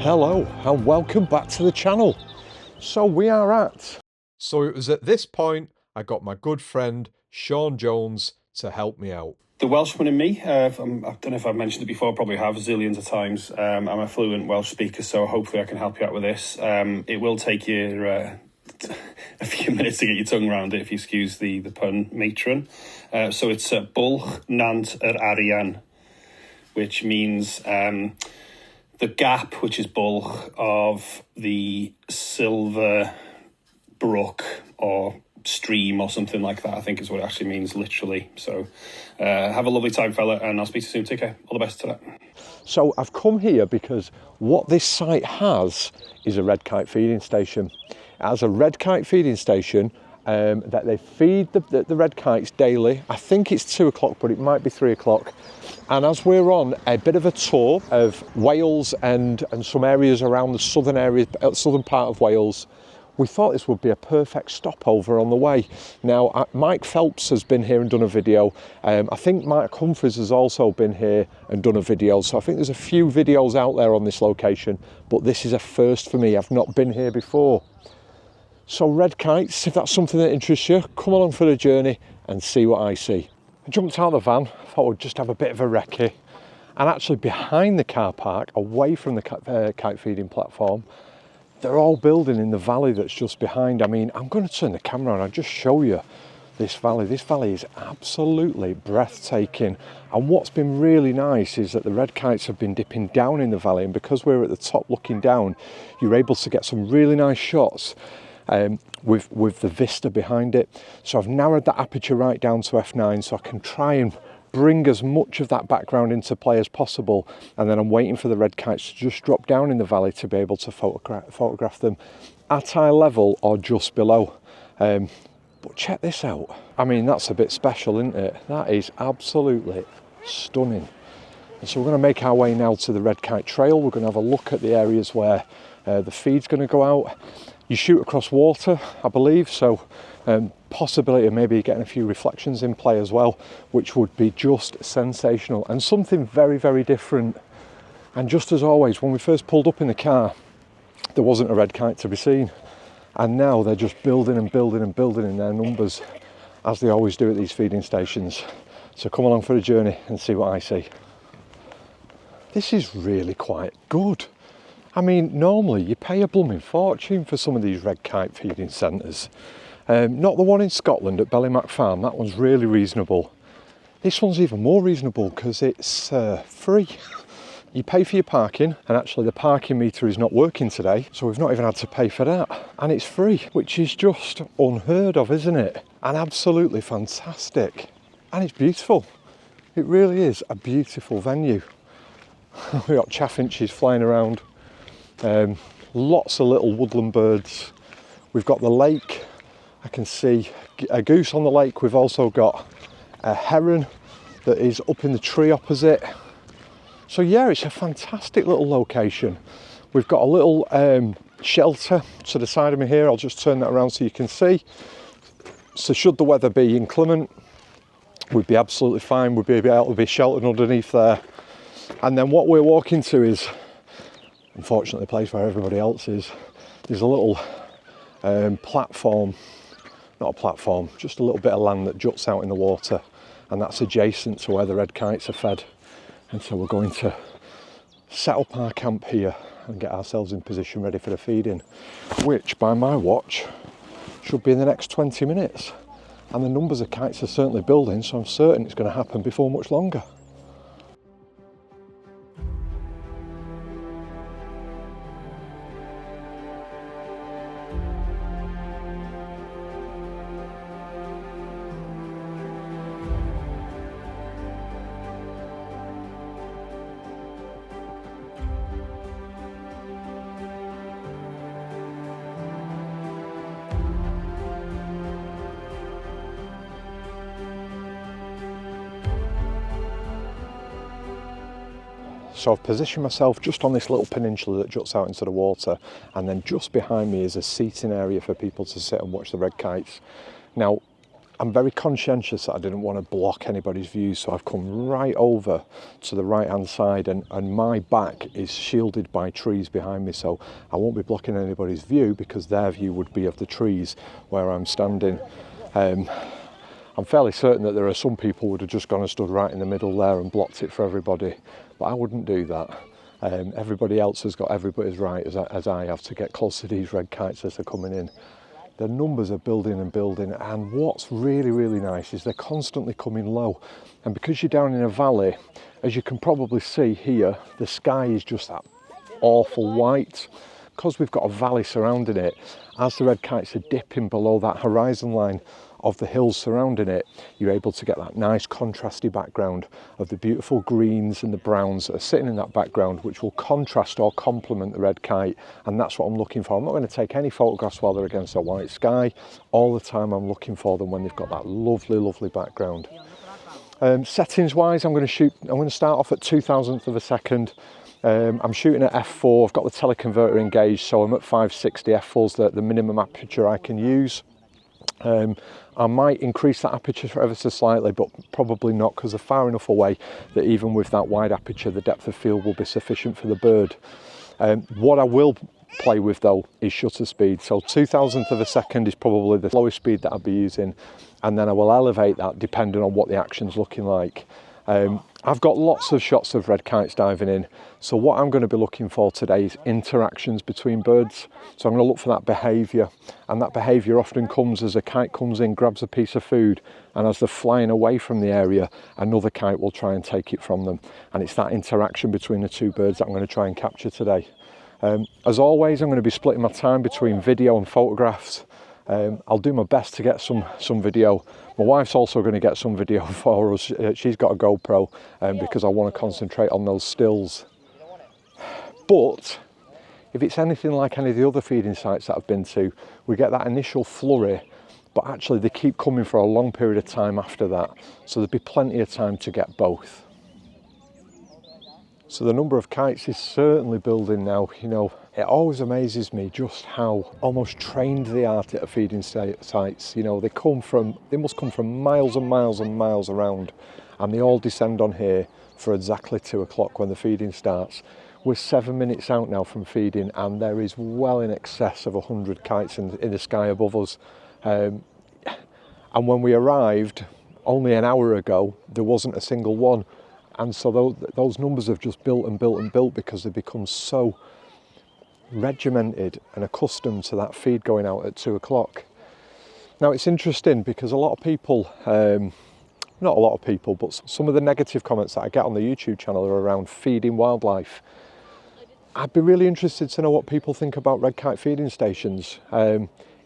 Hello and welcome back to the channel. So it was at this point I got my good friend Sean Jones to help me out. The Welshman in me, I don't know if I've mentioned it before, probably have zillions of times. I'm a fluent Welsh speaker, so hopefully I can help you out with this. It will take you a few minutes to get your tongue around it, if you excuse the pun, matron. So it's Bwlch Nant Arian, which means the gap, which is Bwlch, of the silver brook or stream or something like that, I think is what it actually means literally. So have a lovely time, fella, and I'll speak to you soon. Take care. All the best to that. So I've come here because what this site has is a red kite feeding station. It has a red kite feeding station that they feed the red kites daily. I think it's 2 o'clock, but it might be 3 o'clock. And as we're on a bit of a tour of Wales and some areas around the southern part of Wales, we thought this would be a perfect stopover on the way. Now, Mike Phelps has been here and done a video. I think Mark Humphries has also been here and done a video. So I think there's a few videos out there on this location, but this is a first for me. I've not been here before. So red kites, if that's something that interests you, come along for the journey and see what I see. I jumped out of the van, thought we'd just have a bit of a recce. And actually behind the car park, away from the kite feeding platform, they're all building in the valley that's just behind. I mean, I'm going to turn the camera on and just show you this valley. This valley is absolutely breathtaking. And what's been really nice is that the red kites have been dipping down in the valley, and because we're at the top looking down, you're able to get some really nice shots with the vista behind it. So I've narrowed that aperture right down to f9 so I can try and bring as much of that background into play as possible, and then I'm waiting for the red kites to just drop down in the valley to be able to photograph them at eye level or just below. But check this out. I mean, that's a bit special, isn't it? That is absolutely stunning. And so we're going to make our way now to the red kite trail. We're going to have a look at the areas where the feed's going to go out. You shoot across water, I believe, so possibility of maybe getting a few reflections in play as well, which would be just sensational and something very, very different. And just as always, when we first pulled up in the car, there wasn't a red kite to be seen, and now they're just building and building and building in their numbers, as they always do at these feeding stations. So come along for a journey and see what I see. This is really quite good. I mean, normally you pay a blooming fortune for some of these red kite feeding centres. Not the one in Scotland at Bwlch Farm, that one's really reasonable. This one's even more reasonable because it's free. You pay for your parking, and actually the parking meter is not working today, so we've not even had to pay for that. And it's free, which is just unheard of, isn't it? And absolutely fantastic. And it's beautiful. It really is a beautiful venue. We've got chaffinches flying around. Lots of little woodland birds. We've got the lake. I can see a goose on the lake. We've also got a heron that is up in the tree opposite. So yeah, it's a fantastic little location. We've got a little shelter to the side of me here. I'll just turn that around so you can see. So should the weather be inclement, we'd be absolutely fine. We'd be able to be sheltered underneath there. And then what we're walking to is, unfortunately, the place where everybody else is. There's a little platform, not a platform, just a little bit of land that juts out in the water, and that's adjacent to where the red kites are fed. And so we're going to set up our camp here and get ourselves in position ready for the feeding, which by my watch should be in the next 20 minutes. And the numbers of kites are certainly building, so I'm certain it's going to happen before much longer. So I've positioned myself just on this little peninsula that juts out into the water, and then just behind me is a seating area for people to sit and watch the red kites. Now, I'm very conscientious that I didn't want to block anybody's views, so I've come right over to the right hand side, and my back is shielded by trees behind me, so I won't be blocking anybody's view because their view would be of the trees where I'm standing. I'm fairly certain that there are some people who would have just gone and stood right in the middle there and blocked it for everybody, but I wouldn't do that. Everybody else has got everybody's right, as I have, to get close to these red kites as they're coming in. The numbers are building and building, and what's really, really nice is they're constantly coming low. And because you're down in a valley, as you can probably see here, the sky is just that awful white. Because we've got a valley surrounding it, as the red kites are dipping below that horizon line of the hills surrounding it, you're able to get that nice contrasty background of the beautiful greens and the browns that are sitting in that background, which will contrast or complement the red kite, and that's what I'm looking for. I'm not going to take any photographs while they're against a white sky. All the time I'm looking for them when they've got that lovely, lovely background. Settings wise, I'm going to start off at 2,000th of a second. I'm shooting at f4. I've got the teleconverter engaged, so I'm at 560. f4's the minimum aperture I can use. I might increase that aperture ever so slightly, but probably not, because they're far enough away that even with that wide aperture, the depth of field will be sufficient for the bird. What I will play with though is shutter speed. So 2,000th of a second is probably the lowest speed that I'll be using, and then I will elevate that depending on what the action's looking like. I've got lots of shots of red kites diving in, so what I'm going to be looking for today is interactions between birds. So I'm going to look for that behaviour, and that behaviour often comes as a kite comes in, grabs a piece of food, and as they're flying away from the area, another kite will try and take it from them, and it's that interaction between the two birds that I'm going to try and capture today. As always, I'm going to be splitting my time between video and photographs. I'll do my best to get some video. My wife's also going to get some video for us. She's got a GoPro because I want to concentrate on those stills. But if it's anything like any of the other feeding sites that I've been to, we get that initial flurry, but actually they keep coming for a long period of time after that. So there'll be plenty of time to get both. So the number of kites is certainly building now. You know, it always amazes me just how almost trained they are at feeding sites. You know, they must come from miles and miles and miles around, and they all descend on here for exactly 2 o'clock when the feeding starts. We're 7 minutes out now from feeding, and there is well in excess of 100 kites in the sky above us. And when we arrived only an hour ago, there wasn't a single one. And so those numbers have just built and built and built because they've become so regimented and accustomed to that feed going out at 2 o'clock. Now it's interesting because a lot of people, not a lot of people, but some of the negative comments that I get on the YouTube channel are around feeding wildlife. I'd be really interested to know what people think about red kite feeding stations.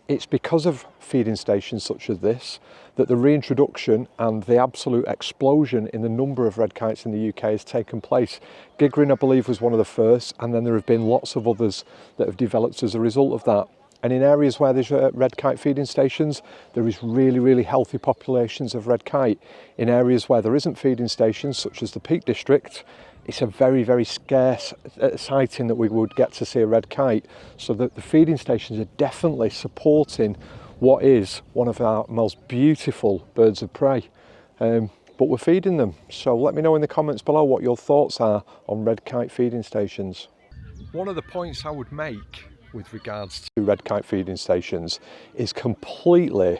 It's because of feeding stations such as this that the reintroduction and the absolute explosion in the number of red kites in the UK has taken place. Giggering, I believe, was one of the first, and then there have been lots of others that have developed as a result of that. And in areas where there's red kite feeding stations, there is really, really healthy populations of red kite. In areas where there isn't feeding stations, such as the Peak District, it's a very, very scarce sighting that we would get to see a red kite. So that the feeding stations are definitely supporting what is one of our most beautiful birds of prey. But we're feeding them. So let me know in the comments below what your thoughts are on red kite feeding stations. One of the points I would make with regards to red kite feeding stations is completely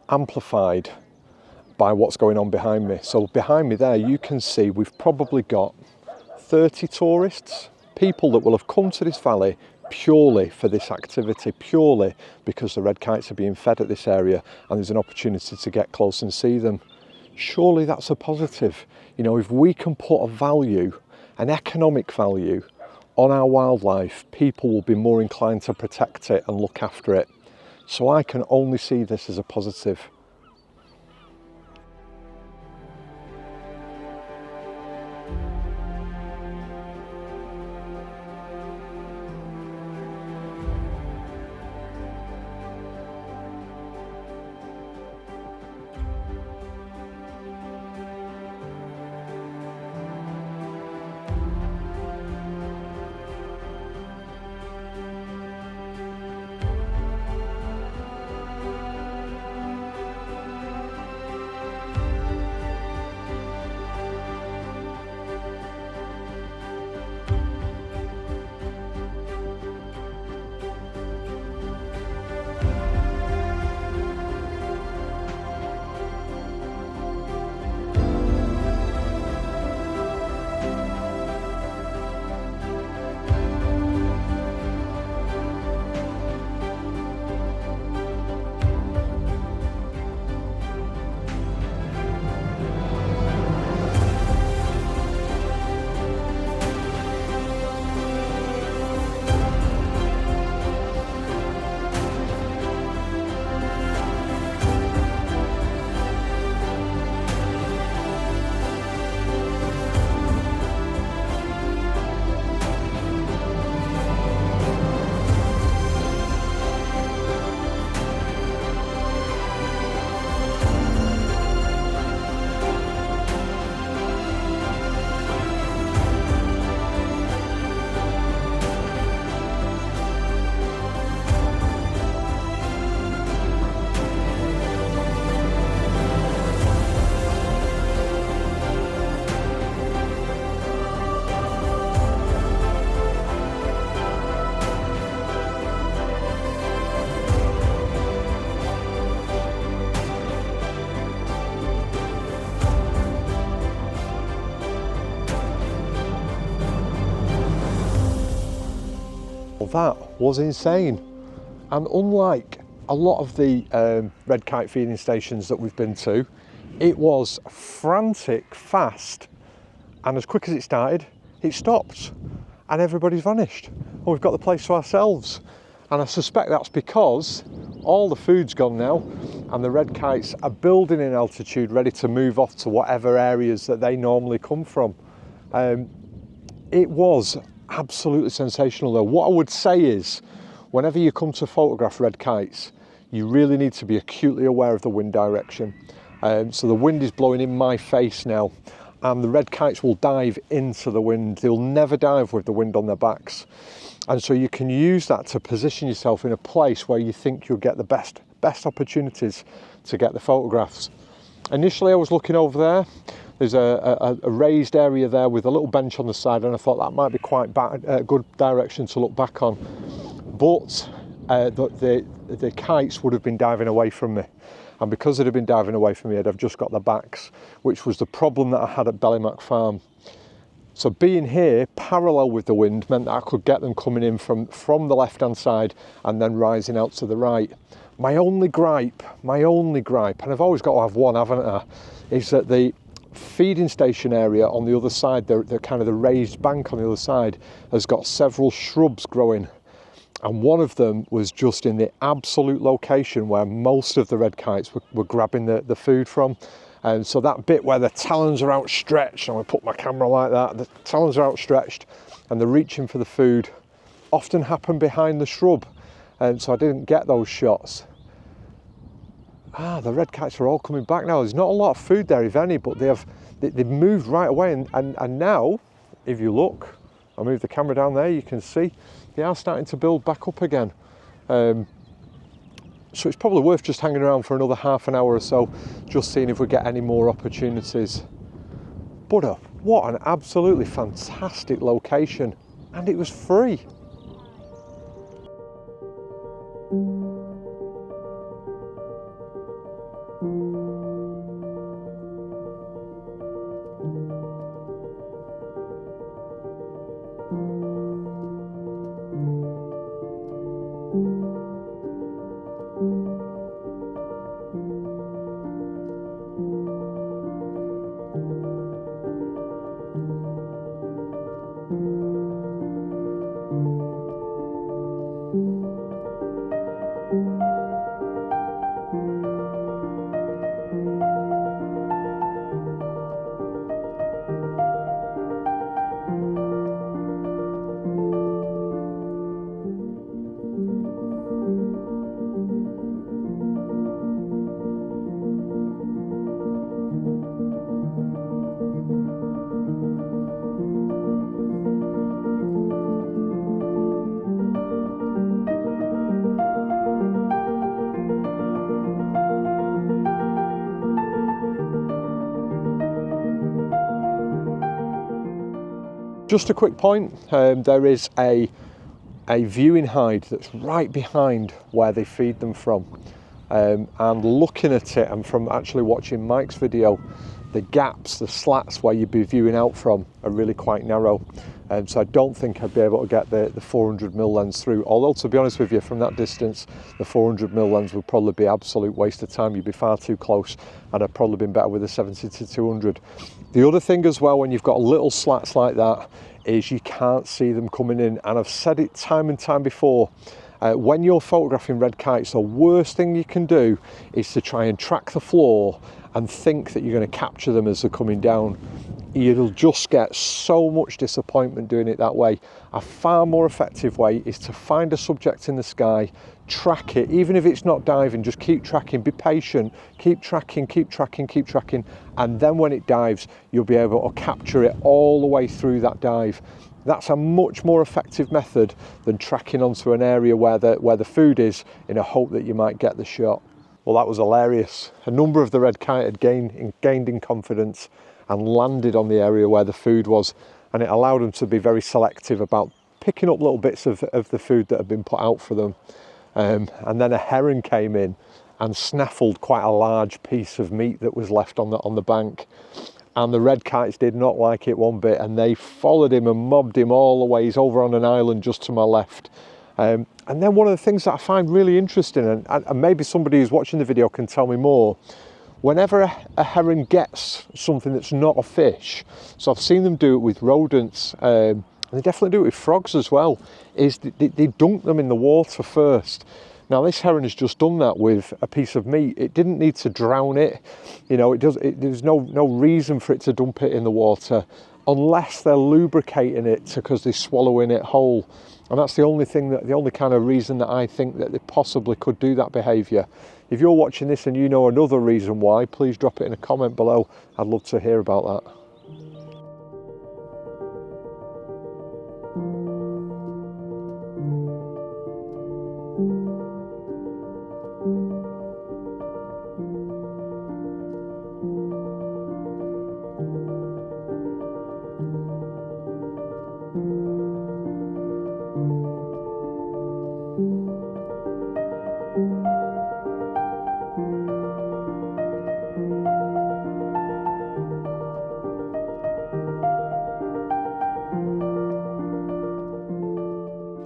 amplified by what's going on behind me. So behind me there, you can see we've probably got 30 tourists, people that will have come to this valley purely for this activity, purely because the red kites are being fed at this area and there's an opportunity to get close and see them. Surely that's a positive. You know, if we can put a value, an economic value on our wildlife, people will be more inclined to protect it and look after it. So I can only see this as a positive. that was insane. And unlike a lot of the red kite feeding stations that we've been to, it was frantic, fast, and as quick as it started, it stopped, and everybody's vanished. And we've got the place to ourselves. And I suspect that's because all the food's gone now, and the red kites are building in altitude, ready to move off to whatever areas that they normally come from. It was absolutely sensational though. What I would say is, whenever you come to photograph red kites, you really need to be acutely aware of the wind direction. So the wind is blowing in my face now, and the red kites will dive into the wind. They'll never dive with the wind on their backs. And so you can use that to position yourself in a place where you think you'll get the best opportunities to get the photographs. Initially I was looking over there. There's a raised area there with a little bench on the side, and I thought that might be quite a good direction to look back on. But the kites would have been diving away from me. And because they'd have been diving away from me, I'd have just got their backs, which was the problem that I had at Bwlch Farm. So being here parallel with the wind meant that I could get them coming in from the left-hand side and then rising out to the right. My only gripe, and I've always got to have one, haven't I, is that the feeding station area on the other side, the kind of the raised bank on the other side, has got several shrubs growing. And one of them was just in the absolute location where most of the red kites were grabbing the food from. And so that bit where the talons are outstretched, and I put my camera like that, the talons are outstretched and they're reaching for the food, often happen behind the shrub. And so I didn't get those shots. The red kites are all coming back now. There's not a lot of food there, if any, but they've moved right away. And now, if you look, I'll move the camera down there, you can see they are starting to build back up again. So it's probably worth just hanging around for another half an hour or so, just seeing if we get any more opportunities. But what an absolutely fantastic location, and it was free. Just a quick point, there is a viewing hide that's right behind where they feed them from. And looking at it, and from actually watching Mike's video, the gaps, the slats where you'd be viewing out from are really quite narrow. So I don't think I'd be able to get the 400mm lens through. Although, to be honest with you, from that distance, the 400mm lens would probably be an absolute waste of time. You'd be far too close, and I'd probably been better with a 70-200. The other thing as well, when you've got little slats like that, is you can't see them coming in. And I've said it time and time before, when you're photographing red kites, the worst thing you can do is to try and track the floor and think that you're going to capture them as they're coming down. You'll just get so much disappointment doing it that way. A far more effective way is to find a subject in the sky, track it, even if it's not diving, just keep tracking, be patient, keep tracking, and then when it dives, you'll be able to capture it all the way through that dive. That's a much more effective method than tracking onto an area where the food is in a hope that you might get the shot. Well, that was hilarious. A number of the red kite had gained in confidence and landed on the area where the food was, and it allowed them to be very selective about picking up little bits of the food that had been put out for them. And then a heron came in and snaffled quite a large piece of meat that was left on the bank. And the red kites did not like it one bit, and they followed him and mobbed him all the way. He's over on an island just to my left. And then one of the things that I find really interesting, and maybe somebody who's watching the video can tell me more, whenever a heron gets something that's not a fish, so I've seen them do it with rodents, and they definitely do it with frogs as well, is they dunk them in the water first. Now this heron has just done that with a piece of meat. It didn't need to drown it, you know, there's no reason for it to dump it in the water unless they're lubricating it because they're swallowing it whole. And that's the only kind of reason that I think that they possibly could do that behaviour. If you're watching this and you know another reason why, please drop it in a comment below. I'd love to hear about that.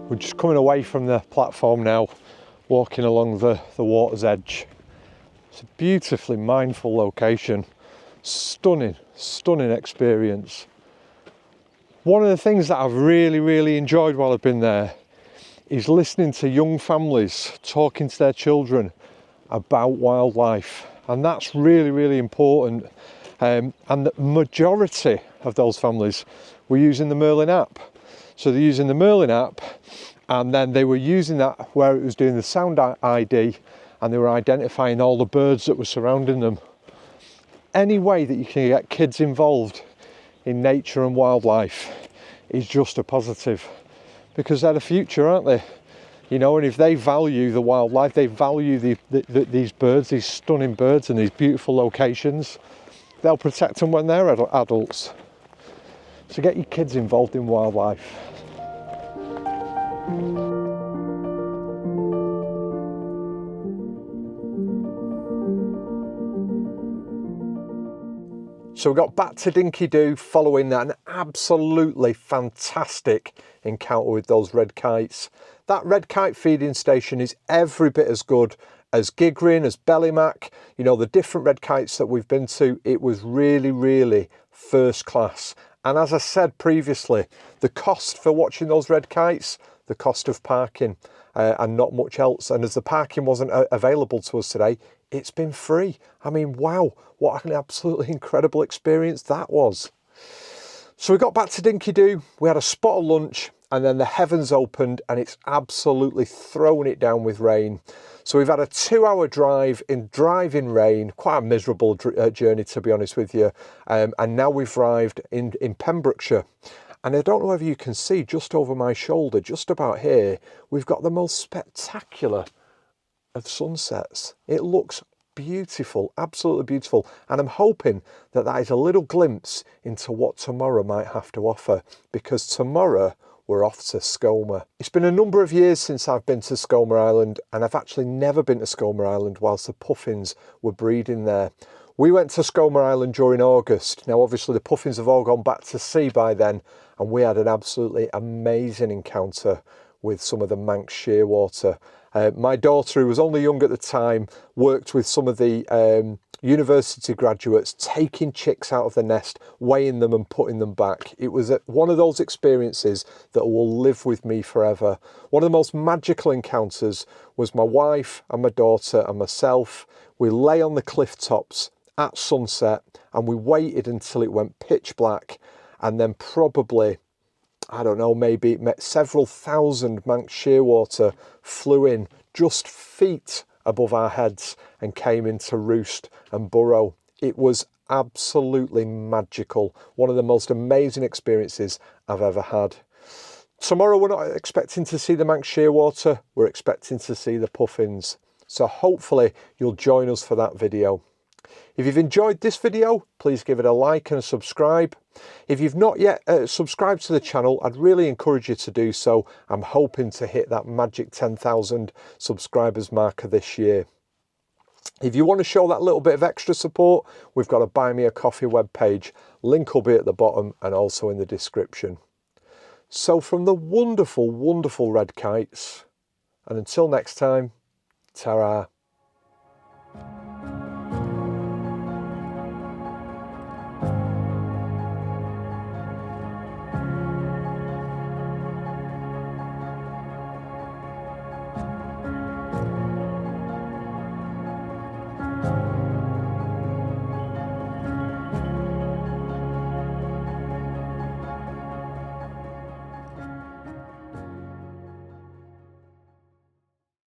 We're just coming away from the platform now, walking along the water's edge. It's a beautifully mindful location. Stunning experience. One of the things that I've really enjoyed while I've been there is listening to young families talking to their children about wildlife. And that's really important. And the majority of those families were using the Merlin app. So they're using the Merlin app, and then they were using that where it was doing the sound ID, and they were identifying all the birds that were surrounding them. Any way that you can get kids involved in nature and wildlife is just a positive, because they're the future, aren't they? You know, and if they value the wildlife, they value these birds, these stunning birds and these beautiful locations, they'll protect them when they're adults. So get your kids involved in wildlife. So we got back to Dinky Doo following an absolutely fantastic encounter with those red kites. That red kite feeding station is every bit as good as Gigrin, as Bellymac, you know, the different red kites that we've been to. It was really first class. And as I said previously, the cost for watching those red kites, the cost of parking and not much else. And as the parking wasn't available to us today, it's been free. I mean, wow, what an absolutely incredible experience that was. So we got back to Dinky Doo, we had a spot of lunch, and then the heavens opened and it's absolutely thrown it down with rain. So we've had a 2-hour drive in driving rain, quite a miserable journey to be honest with you. And now we've arrived in Pembrokeshire. And I don't know if you can see just over my shoulder, just about here, we've got the most spectacular of sunsets. It looks beautiful, absolutely beautiful. And I'm hoping that that is a little glimpse into what tomorrow might have to offer, because tomorrow we're off to Skomer. It's been a number of years since I've been to Skomer Island, and I've actually never been to Skomer Island whilst the puffins were breeding there. We went to Skomer Island during August. Now obviously the puffins have all gone back to sea by then, and we had an absolutely amazing encounter with some of the Manx shearwater. My daughter, who was only young at the time, worked with some of the university graduates, taking chicks out of the nest, weighing them and putting them back. It was one of those experiences that will live with me forever. One of the most magical encounters was my wife and my daughter and myself. We lay on the cliff tops at sunset and we waited until it went pitch black, and then probably, I don't know, maybe several thousand Manx shearwater flew in just feet above our heads and came in to roost and burrow. It was absolutely magical. One of the most amazing experiences I've ever had. Tomorrow we're not expecting to see the Manx shearwater, we're expecting to see the puffins. So hopefully you'll join us for that video. If you've enjoyed this video, please give it a like and a subscribe. If you've not yet subscribed to the channel, I'd really encourage you to do so. I'm hoping to hit that magic 10,000 subscribers marker this year. If you want to show that little bit of extra support, we've got a Buy Me a Coffee webpage. Link will be at the bottom and also in the description. So from the wonderful, wonderful red kites, and until next time, ta-ra.